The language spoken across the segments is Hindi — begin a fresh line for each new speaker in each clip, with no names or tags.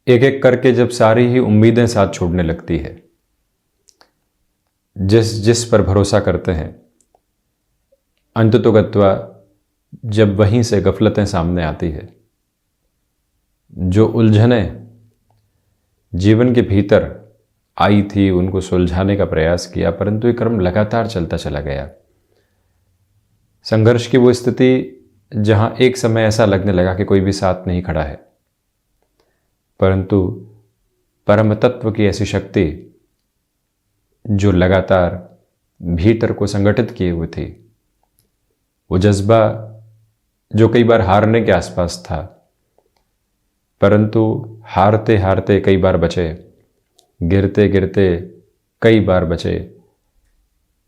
एक एक करके जब सारी ही उम्मीदें साथ छोड़ने लगती है, जिस जिस पर भरोसा करते हैं, अंततोगत्वा जब वहीं से गफलतें सामने आती है, जो उलझनें जीवन के भीतर आई थी उनको सुलझाने का प्रयास किया, परंतु ये क्रम लगातार चलता चला गया। संघर्ष की वो स्थिति जहां एक समय ऐसा लगने लगा कि कोई भी साथ नहीं खड़ा है, परंतु परम तत्व की ऐसी शक्ति जो लगातार भीतर को संगठित किए हुए थी, वो जज्बा जो कई बार हारने के आसपास था, परंतु हारते हारते कई बार बचे, गिरते गिरते कई बार बचे,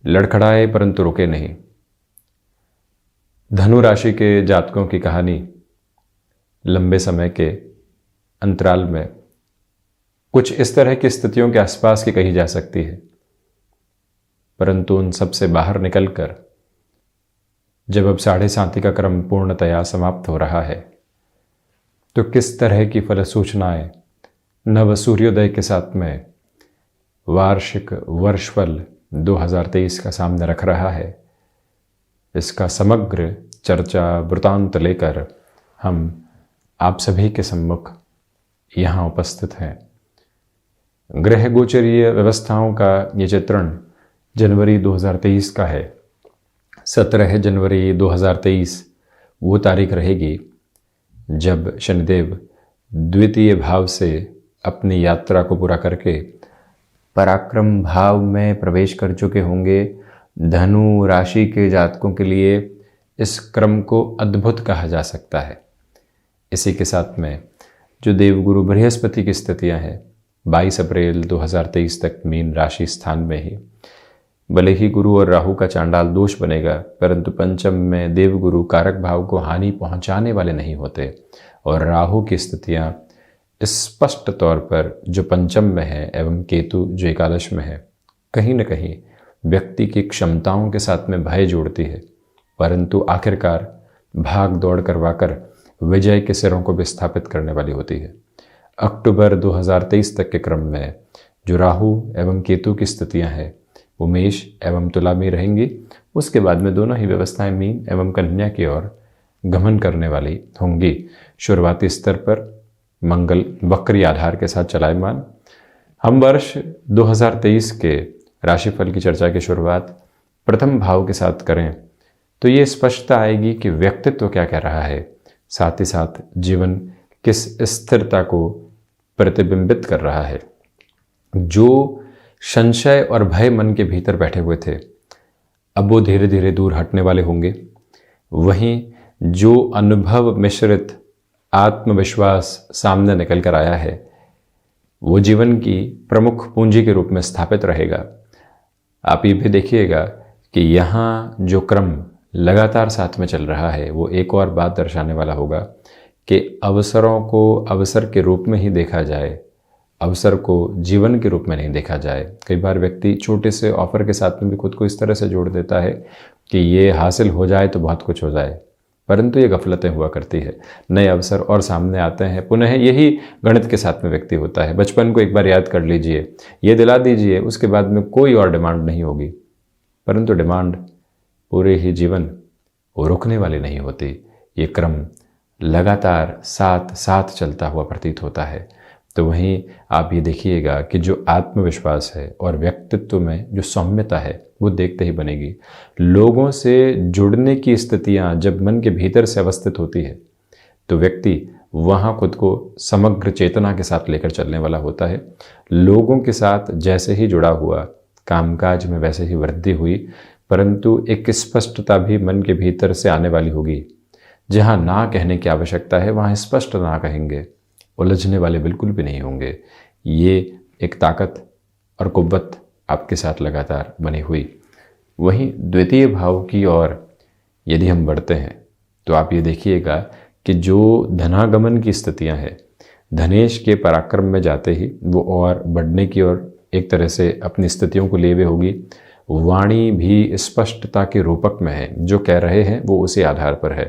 लड़खड़ाए परंतु रुके नहीं। धनु राशि के जातकों की कहानी लंबे समय के अंतराल में कुछ इस तरह की स्थितियों के आसपास की कही जा सकती है, परंतु उन सब से बाहर निकलकर जब अब 7.5 का क्रम पूर्णतया समाप्त हो रहा है, तो किस तरह की फल सूचनाएं नव सूर्योदय के साथ में वार्षिक वर्षफल 2023 का सामने रख रहा है, इसका समग्र चर्चा वृतांत लेकर हम आप सभी के सम्मुख यहाँ उपस्थित हैं। ग्रह गोचरीय व्यवस्थाओं का ये चित्रण जनवरी 2023 का है। 17 जनवरी 2023 वो तारीख रहेगी जब शनिदेव द्वितीय भाव से अपनी यात्रा को पूरा करके पराक्रम भाव में प्रवेश कर चुके होंगे। धनु राशि के जातकों के लिए इस क्रम को अद्भुत कहा जा सकता है। इसी के साथ में जो देवगुरु बृहस्पति की स्थितियां हैं, 22 अप्रैल 2023 तक मीन राशि स्थान में ही, भले ही गुरु और राहु का चांडाल दोष बनेगा, परंतु पंचम में देवगुरु कारक भाव को हानि पहुंचाने वाले नहीं होते, और राहु की स्थितियां स्पष्ट तौर पर जो पंचम में है एवं केतु जो एकादश में है, कहीं न कहीं व्यक्ति की क्षमताओं के साथ में भय जोड़ती है, परंतु आखिरकार भाग दौड़ करवाकर विजय के सिरों को विस्थापित करने वाली होती है। अक्टूबर 2023 तक के क्रम में जो राहु एवं केतु की स्थितियां हैं वो मेष एवं तुला में रहेंगी। उसके बाद में दोनों ही व्यवस्थाएं मीन एवं कन्या की ओर गमन करने वाली होंगी। शुरुआती स्तर पर मंगल वक्री आधार के साथ चलायमान। हम वर्ष 2023 के राशिफल की चर्चा की शुरुआत प्रथम भाव के साथ करें तो ये स्पष्टता आएगी कि व्यक्तित्व क्या कह रहा है, साथ ही साथ जीवन किस स्थिरता को प्रतिबिंबित कर रहा है। जो संशय और भय मन के भीतर बैठे हुए थे, अब वो धीरे धीरे दूर हटने वाले होंगे। वहीं जो अनुभव मिश्रित आत्मविश्वास सामने निकल कर आया है, वो जीवन की प्रमुख पूंजी के रूप में स्थापित रहेगा। आप ये भी देखिएगा कि यहाँ जो क्रम लगातार साथ में चल रहा है, वो एक और बात दर्शाने वाला होगा कि अवसरों को अवसर के रूप में ही देखा जाए, अवसर को जीवन के रूप में नहीं देखा जाए। कई बार व्यक्ति छोटे से ऑफर के साथ में भी खुद को इस तरह से जोड़ देता है कि ये हासिल हो जाए तो बहुत कुछ हो जाए, परंतु ये गफलतें हुआ करती है। नए अवसर और सामने आते हैं, पुनः यही गणित के साथ में व्यक्ति होता है। बचपन को एक बार याद कर लीजिए, ये दिला दीजिए, उसके बाद में कोई और डिमांड नहीं होगी, परंतु डिमांड पूरे ही जीवन वो रुकने वाली नहीं होती। ये क्रम लगातार साथ साथ चलता हुआ प्रतीत होता है। तो वहीं आप ये देखिएगा कि जो आत्मविश्वास है और व्यक्तित्व में जो सौम्यता है वो देखते ही बनेगी। लोगों से जुड़ने की स्थितियां जब मन के भीतर से अवस्थित होती है तो व्यक्ति वहाँ खुद को समग्र चेतना के साथ लेकर चलने वाला होता है। लोगों के साथ जैसे ही जुड़ा हुआ, कामकाज में वैसे ही वृद्धि हुई, परंतु एक स्पष्टता भी मन के भीतर से आने वाली होगी। जहाँ ना कहने की आवश्यकता है वहाँ स्पष्ट ना कहेंगे, उलझने वाले बिल्कुल भी नहीं होंगे। ये एक ताकत और कुव्वत आपके साथ लगातार बनी हुई। वहीं द्वितीय भाव की ओर यदि हम बढ़ते हैं तो आप ये देखिएगा कि जो धनागमन की स्थितियां हैं, धनेश के पराक्रम में जाते ही वो और बढ़ने की ओर एक तरह से अपनी स्थितियों को लिए हुए होगी। वाणी भी स्पष्टता के रूपक में है, जो कह रहे हैं वो उसी आधार पर है।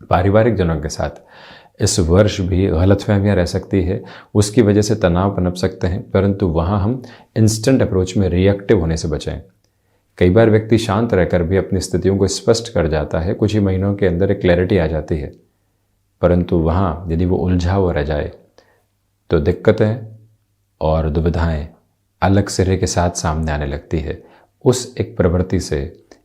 पारिवारिक जनों के साथ इस वर्ष भी गलतफहमियां रह सकती है, उसकी वजह से तनाव पनप सकते हैं, परंतु वहाँ हम इंस्टेंट अप्रोच में रिएक्टिव होने से बचें। कई बार व्यक्ति शांत रहकर भी अपनी स्थितियों को स्पष्ट कर जाता है, कुछ ही महीनों के अंदर एक क्लैरिटी आ जाती है, परंतु वहाँ यदि वो उलझा हुआ रह जाए तो दिक्कतें और दुविधाएं अलग सिरे के साथ सामने आने लगती है। उस एक प्रवृत्ति से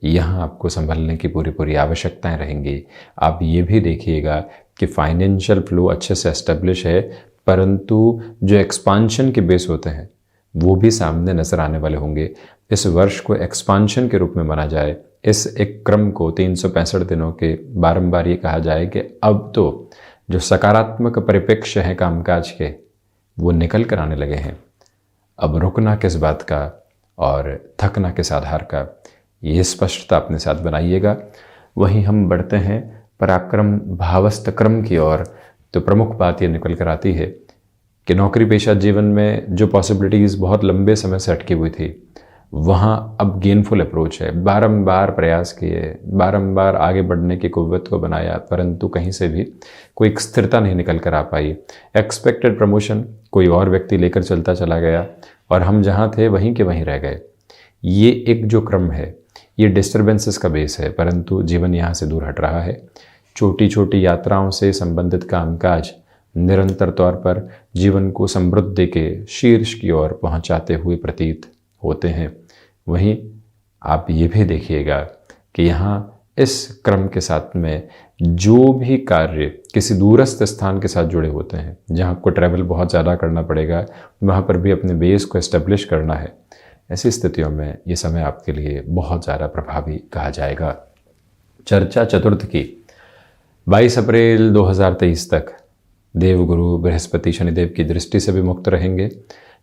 यहाँ आपको संभलने की पूरी पूरी आवश्यकताएं रहेंगी। आप ये भी देखिएगा कि फाइनेंशियल फ्लो अच्छे से एस्टेब्लिश है, परंतु जो एक्सपांशन के बेस होते हैं वो भी सामने नजर आने वाले होंगे। इस वर्ष को एक्सपांशन के रूप में माना जाए। इस एक क्रम को 365 दिनों के बारंबार ये कहा जाए कि अब तो जो सकारात्मक परिप्रेक्ष्य है कामकाज के वो निकल कर आने लगे हैं। अब रुकना किस बात का और थकना किस आधार का, ये स्पष्टता अपने साथ बनाइएगा। वहीं हम बढ़ते हैं पराक्रम भावस्थ क्रम की ओर। तो प्रमुख बात ये निकल कर आती है कि नौकरी पेशा जीवन में जो पॉसिबिलिटीज़ बहुत लंबे समय से अटकी हुई थी, वहाँ अब गेनफुल अप्रोच है। बारंबार प्रयास किए, बारंबार आगे बढ़ने की कुव्वत को बनाया, परंतु कहीं से भी कोई एक स्थिरता नहीं निकल कर आ पाई। एक्सपेक्टेड प्रमोशन कोई और व्यक्ति लेकर चलता चला गया और हम जहाँ थे वहीं के वहीं रह गए। ये एक जो क्रम है ये डिस्टर्बेंसेस का बेस है, परंतु जीवन यहाँ से दूर हट रहा है। छोटी छोटी यात्राओं से संबंधित कामकाज निरंतर तौर पर जीवन को समृद्धि के शीर्ष की ओर पहुँचाते हुए प्रतीत होते हैं। वहीं आप ये भी देखिएगा कि यहाँ इस क्रम के साथ में जो भी कार्य किसी दूरस्थ स्थान के साथ जुड़े होते हैं, जहाँ आपको ट्रैवल बहुत ज़्यादा करना पड़ेगा, वहाँ पर भी अपने बेस को एस्टेब्लिश करना है। ऐसी स्थितियों में ये समय आपके लिए बहुत ज़्यादा प्रभावी कहा जाएगा। चर्चा चतुर्थ की 22 अप्रैल 2023 तक देवगुरु बृहस्पति शनिदेव की दृष्टि से भी मुक्त रहेंगे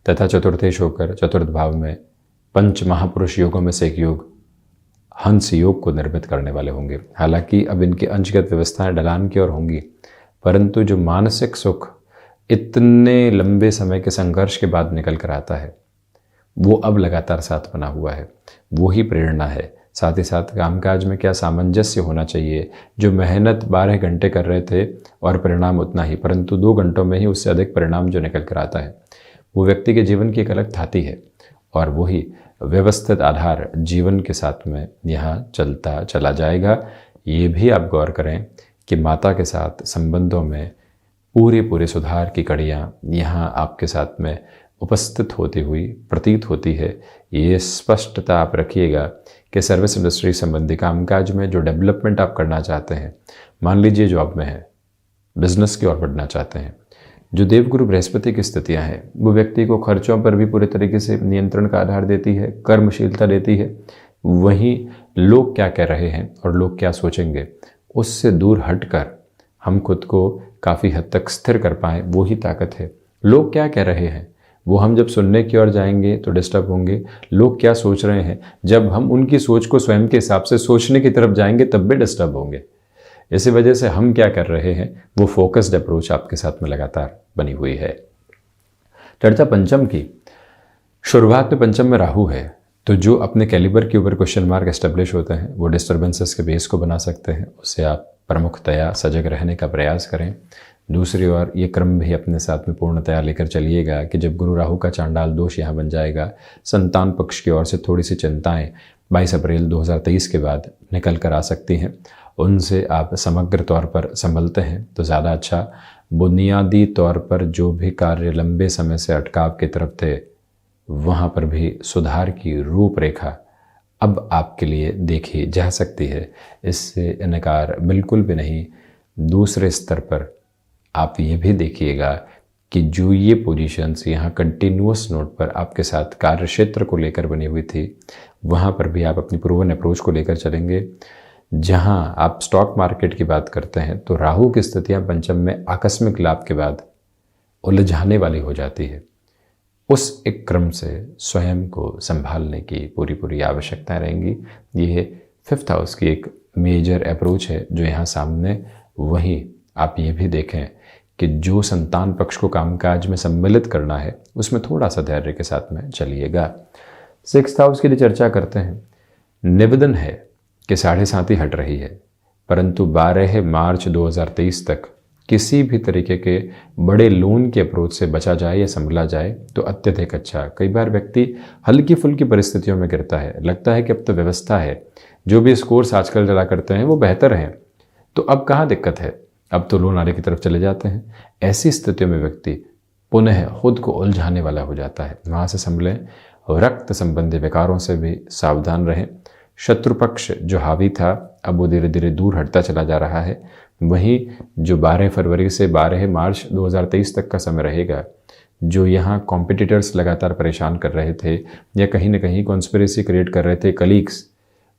तथा चतुर्थेश होकर चतुर्थ भाव में पंच महापुरुष योगों में से एक योग हंस योग को निर्मित करने वाले होंगे। हालांकि अब इनकी अंशगत व्यवस्थाएं ढलान की ओर होंगी, परंतु जो मानसिक सुख इतने लंबे समय के संघर्ष के बाद निकल कर आता है वो अब लगातार साथ बना हुआ है। वो ही प्रेरणा है। साथ ही साथ कामकाज में क्या सामंजस्य होना चाहिए। जो मेहनत 12 घंटे कर रहे थे और परिणाम उतना ही, परंतु 2 घंटों में ही उससे अधिक परिणाम जो निकल कर आता है, वो व्यक्ति के जीवन की एक अलग थाती है और वही व्यवस्थित आधार जीवन के साथ में यहाँ चलता चला जाएगा। ये भी आप गौर करें कि माता के साथ संबंधों में पूरे सुधार की कड़ियाँ यहाँ आपके साथ में उपस्थित होती हुई प्रतीत होती है। ये स्पष्टता आप रखिएगा कि सर्विस इंडस्ट्री संबंधी कामकाज में जो डेवलपमेंट आप करना चाहते हैं, मान लीजिए जॉब में है, बिजनेस की ओर बढ़ना चाहते हैं, जो देवगुरु बृहस्पति की स्थितियां हैं वो व्यक्ति को खर्चों पर भी पूरे तरीके से नियंत्रण का आधार देती है, कर्मशीलता देती है। वहीं लोग क्या कह रहे हैं और लोग क्या सोचेंगे, उससे दूर हटकर हम खुद को काफ़ी हद तक स्थिर कर पाएँ, वो ही ताकत है। लोग क्या कह रहे हैं वो हम जब सुनने की ओर जाएंगे तो डिस्टर्ब होंगे। लोग क्या सोच रहे हैं, जब हम उनकी सोच को स्वयं के हिसाब से सोचने की तरफ जाएंगे तब भी डिस्टर्ब होंगे। इसी वजह से हम क्या कर रहे हैं वो फोकस्ड अप्रोच आपके साथ में लगातार बनी हुई है। चर्चा पंचम की। शुरुआत में पंचम में राहु है, तो जो अपने कैलिबर के ऊपर क्वेश्चन मार्क एस्टेब्लिश होते हैं वो डिस्टर्बेंसेस के बेस को बना सकते हैं। उससे आप प्रमुखतया सजग रहने का प्रयास करें। दूसरी ओर ये क्रम भी अपने साथ में पूर्णतया लेकर चलिएगा कि जब गुरु राहु का चांडाल दोष यहाँ बन जाएगा, संतान पक्ष की ओर से थोड़ी सी चिंताएं 22 अप्रैल 2023 के बाद निकल कर आ सकती हैं। उनसे आप समग्र तौर पर संभलते हैं तो ज़्यादा अच्छा। बुनियादी तौर पर जो भी कार्य लंबे समय से अटकाव की तरफ थे, वहाँ पर भी सुधार की रूपरेखा अब आपके लिए देखी जा सकती है। इससे इनकार बिल्कुल भी नहीं। दूसरे स्तर पर आप ये भी देखिएगा कि जो ये पोजीशंस यहाँ कंटिन्यूअस नोट पर आपके साथ कार्य क्षेत्र को लेकर बनी हुई थी, वहाँ पर भी आप अपनी प्रूवन अप्रोच को लेकर चलेंगे। जहाँ आप स्टॉक मार्केट की बात करते हैं तो राहु की स्थितियाँ पंचम में आकस्मिक लाभ के बाद उलझाने वाली हो जाती है। उस एक क्रम से स्वयं को संभालने की पूरी आवश्यकताएं रहेंगी। ये 5th हाउस की एक मेजर अप्रोच है जो यहाँ सामने। वहीं आप ये भी देखें कि जो संतान पक्ष को कामकाज में सम्मिलित करना है उसमें थोड़ा सा धैर्य के साथ में चलिएगा। 6th हाउस की लिए चर्चा करते हैं। निवेदन है कि 7.5 हट रही है, परंतु 12 मार्च 2023 तक किसी भी तरीके के बड़े लोन के अप्रोच से बचा जाए या संभला जाए तो अत्यधिक अच्छा। कई बार व्यक्ति हल्की फुल्की परिस्थितियों में गिरता है, लगता है कि अब तो व्यवस्था है, जो भी इस कोर्स आजकल चला करते हैं वो बेहतर हैं, तो अब कहाँ दिक्कत है, अब तो लोन आने की तरफ चले जाते हैं। ऐसी स्थितियों में व्यक्ति पुनः खुद को उलझाने वाला हो जाता है। वहाँ से संभलें। रक्त संबंधी विकारों से भी सावधान रहें। शत्रु पक्ष जो हावी था अब वो धीरे धीरे दूर हटता चला जा रहा है। वहीं जो 12 फरवरी से 12 मार्च 2023 तक का समय रहेगा, जो यहाँ कॉम्पिटिटर्स लगातार परेशान कर रहे थे या कहीं ना कहीं कॉन्स्पिरेसी क्रिएट कर रहे थे कलीग्स,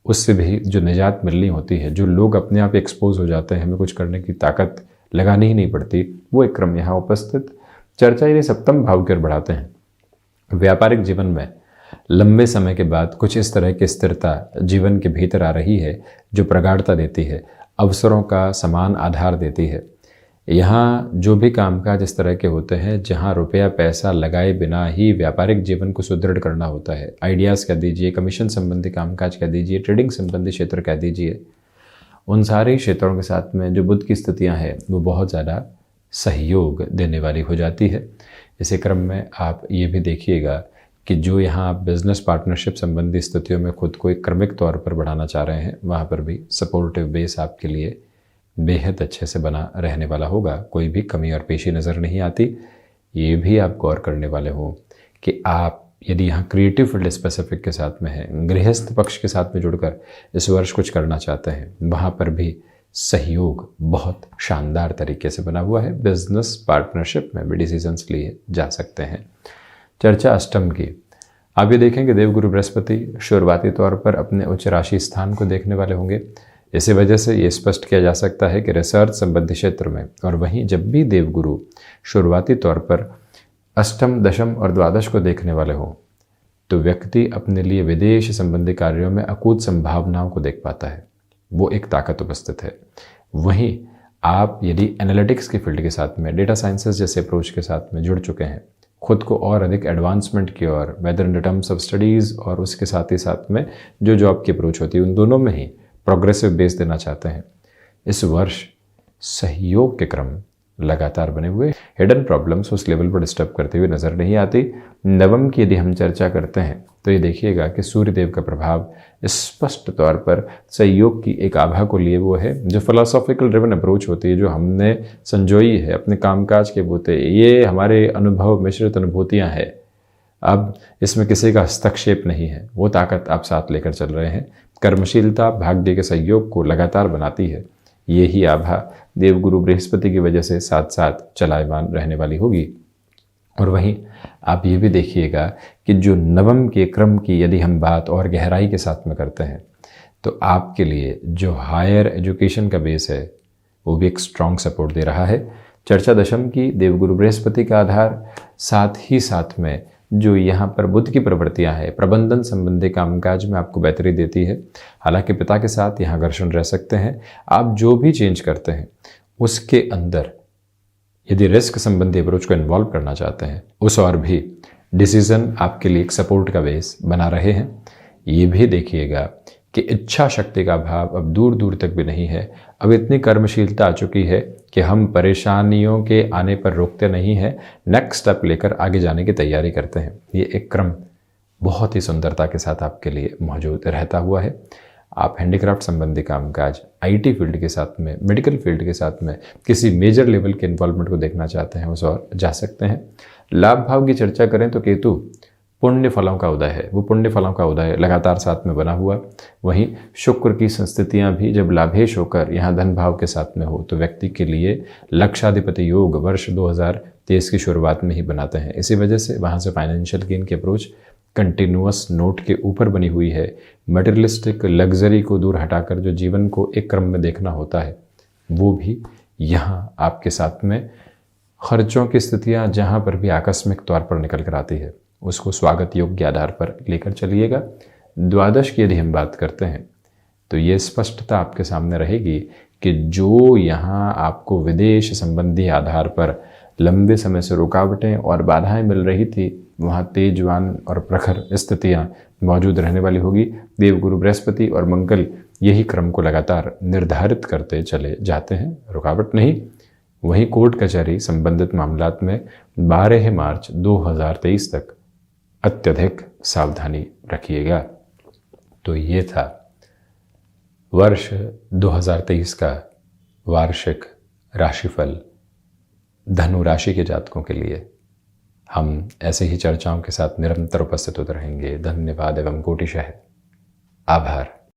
उससे भी जो निजात मिलनी होती है, जो लोग अपने आप एक्सपोज हो जाते हैं, हमें कुछ करने की ताकत लगानी ही नहीं पड़ती, वो एक क्रम यहाँ उपस्थित। चर्चा यदि सप्तम भाव की ओर बढ़ाते हैं। व्यापारिक जीवन में लंबे समय के बाद कुछ इस तरह की स्थिरता जीवन के भीतर आ रही है जो प्रगाढ़ता देती है, अवसरों का समान आधार देती है। यहाँ जो भी कामकाज इस तरह के होते हैं जहाँ रुपया पैसा लगाए बिना ही व्यापारिक जीवन को सुदृढ़ करना होता है, आइडियाज़ कह दीजिए, कमीशन संबंधी कामकाज कह दीजिए, ट्रेडिंग संबंधी क्षेत्र कह दीजिए, उन सारे क्षेत्रों के साथ में जो बुध की स्थितियाँ हैं वो बहुत ज़्यादा सहयोग देने वाली हो जाती है। इसी क्रम में आप ये भी देखिएगा कि जो यहाँ आप बिजनेस पार्टनरशिप संबंधी स्थितियों में खुद को एक क्रमिक तौर पर बढ़ाना चाह रहे हैं, वहाँ पर भी सपोर्टिव बेस आपके लिए बेहद अच्छे से बना रहने वाला होगा। कोई भी कमी और पेशी नज़र नहीं आती। ये भी आप गौर करने वाले हो कि आप यदि यहाँ क्रिएटिव फील्ड स्पेसिफिक के साथ में है, गृहस्थ पक्ष के साथ में जुड़कर इस वर्ष कुछ करना चाहते हैं, वहाँ पर भी सहयोग बहुत शानदार तरीके से बना हुआ है। बिजनेस पार्टनरशिप में भी डिसीजंस लिए जा सकते हैं। चर्चा अष्टम की। आप ये देखेंगे देवगुरु बृहस्पति शुरुआती तौर पर अपने उच्च राशि स्थान को देखने वाले होंगे। इसी वजह से ये स्पष्ट किया जा सकता है कि रिसर्च संबंधी क्षेत्र में, और वहीं जब भी देवगुरु शुरुआती तौर पर अष्टम, दशम और द्वादश को देखने वाले हों तो व्यक्ति अपने लिए विदेश संबंधी कार्यों में अकूत संभावनाओं को देख पाता है। वो एक ताकत उपस्थित है। वहीं आप यदि एनालिटिक्स की फील्ड के साथ में, डेटा साइंसेस जैसे अप्रोच के साथ में जुड़ चुके हैं, खुद को और अधिक एडवांसमेंट की ओर, whether in terms of studies और उसके साथ ही साथ में जो जॉब की अप्रोच होती है, उन दोनों में ही प्रोग्रेसिव बेस देना चाहते हैं, इस वर्ष सहयोग के क्रम लगातार बने हुए। हिडन प्रॉब्लम्स उस लेवल पर डिस्टर्ब करते हुए नज़र नहीं आती। नवम की यदि हम चर्चा करते हैं तो ये देखिएगा कि सूर्यदेव का प्रभाव स्पष्ट तौर पर सहयोग की एक आभा को लिए वो है। जो फिलोसॉफिकल ड्रिवन अप्रोच होती है, जो हमने संजोई है अपने कामकाज के बूते, ये हमारे अनुभव मिश्रित अनुभूतियाँ हैं। अब इसमें किसी का हस्तक्षेप नहीं है, वो ताकत आप साथ लेकर चल रहे हैं। कर्मशीलता भाग्य के सहयोग को लगातार बनाती है। यही आभा देवगुरु बृहस्पति की वजह से साथ साथ चलायमान रहने वाली होगी। और वहीं आप ये भी देखिएगा कि जो नवम के क्रम की यदि हम बात और गहराई के साथ में करते हैं तो आपके लिए जो हायर एजुकेशन का बेस है वो भी एक स्ट्रॉन्ग सपोर्ट दे रहा है। चर्चा दशम की देवगुरु बृहस्पति का आधार, साथ ही साथ में जो यहाँ पर बुध की प्रवृत्तियाँ हैं, प्रबंधन संबंधी कामकाज में आपको बेहतरी देती है। हालांकि पिता के साथ यहाँ घर्षण रह सकते हैं। आप जो भी चेंज करते हैं उसके अंदर यदि रिस्क संबंधी अप्रोच को इन्वॉल्व करना चाहते हैं, उस और भी डिसीजन आपके लिए एक सपोर्ट का बेस बना रहे हैं। ये भी देखिएगा कि इच्छा शक्ति का अभाव अब दूर दूर तक भी नहीं है। अब इतनी कर्मशीलता आ चुकी है कि हम परेशानियों के आने पर रोकते नहीं हैं, नेक्स्ट स्टेप लेकर आगे जाने की तैयारी करते हैं। ये एक क्रम बहुत ही सुंदरता के साथ आपके लिए मौजूद रहता हुआ है। आप हैंडीक्राफ्ट संबंधी कामकाज, आईटी फील्ड के साथ में, मेडिकल फील्ड के साथ में किसी मेजर लेवल के इन्वॉल्वमेंट को देखना चाहते हैं, उस और जा सकते हैं। लाभ भाव की चर्चा करें तो केतु पुण्य फलों का उदय है। वो पुण्य फलों का उदय लगातार साथ में बना हुआ। वहीं शुक्र की संस्थितियां भी जब लाभेश होकर यहाँ धन भाव के साथ में हो तो व्यक्ति के लिए लक्षाधिपति योग वर्ष 2023 की शुरुआत में ही बनाते हैं। इसी वजह से वहाँ से फाइनेंशियल गेन की अप्रोच कंटिन्यूअस नोट के ऊपर बनी हुई है। मटेरियलिस्टिक लग्जरी को दूर हटाकर जो जीवन को एक क्रम में देखना होता है वो भी यहाँ आपके साथ में। खर्चों की स्थितियाँ जहाँ पर भी आकस्मिक तौर पर निकल कर आती है उसको स्वागत योग्य आधार पर लेकर चलिएगा। द्वादश की यदि हम बात करते हैं तो ये स्पष्टता आपके सामने रहेगी कि जो यहाँ आपको विदेश संबंधी आधार पर लंबे समय से रुकावटें और बाधाएं मिल रही थी, वहाँ तेजवान और प्रखर स्थितियाँ मौजूद रहने वाली होगी। देवगुरु बृहस्पति और मंगल यही क्रम को लगातार निर्धारित करते चले जाते हैं। रुकावट नहीं, वहीं कोर्ट कचहरी संबंधित मामलात में 12 मार्च 2023 तक अत्यधिक सावधानी रखिएगा। तो ये था वर्ष 2023 का वार्षिक राशिफल धनु राशि के जातकों के लिए। हम ऐसे ही चर्चाओं के साथ निरंतर उपस्थित होते रहेंगे। धन्यवाद एवं कोटिशः आभार।